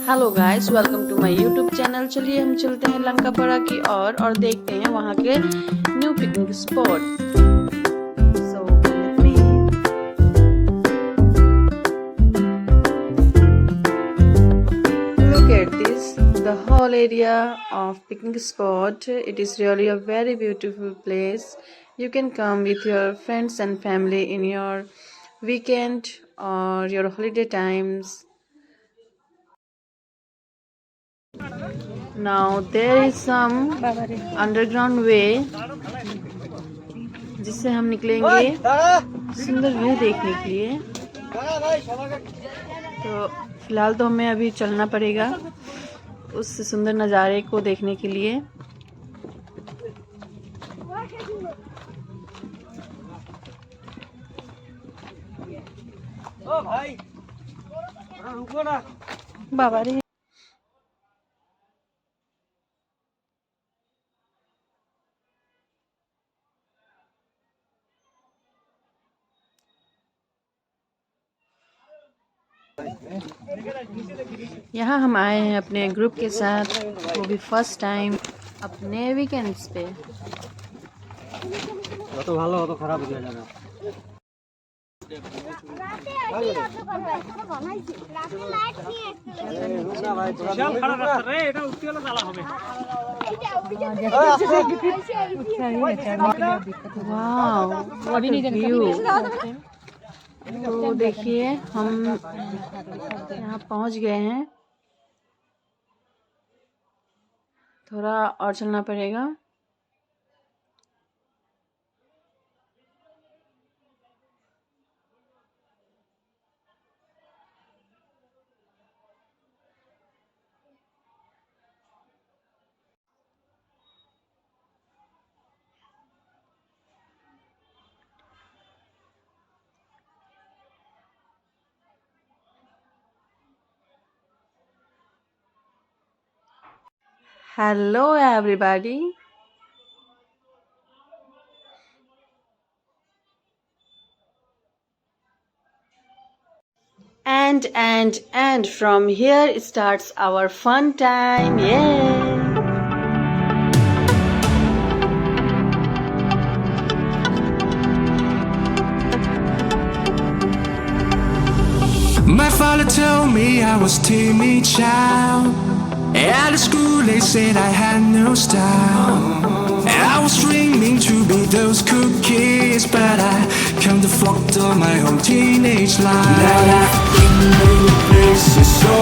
Hello guys, welcome to my YouTube channel. चलिए हम चलते हैं लंकापड़ा की ओर और देखते हैं वहाँ के new picnic spot. So with me. Look at this, the whole area of picnic spot. It is really a very beautiful place. You can come with your friends and family in your weekend or your holiday times. Now there is some underground way जिससे हम निकलेंगे सुंदर view देखने के लिए। तो फिलहाल तो हमें अभी चलना पड़ेगा उस सुंदर नज़ारे को देखने के लिए। बाबा रे, यहाँ हम आए हैं अपने ग्रुप के साथ, वो भी फर्स्ट टाइम अपने वीकेंड्स पे। तो ভালো তো খারাপ হয়ে যাবে। तो देखिए हम यहाँ पहुँच गए हैं, थोड़ा और चलना पड़ेगा। Hello everybody. And from here it starts our fun time. Yay! My father told me I was timid child. At school they said I had no style. I was dreaming to be those cool kids, but I come to flock on my whole teenage life. Now I've been many places, so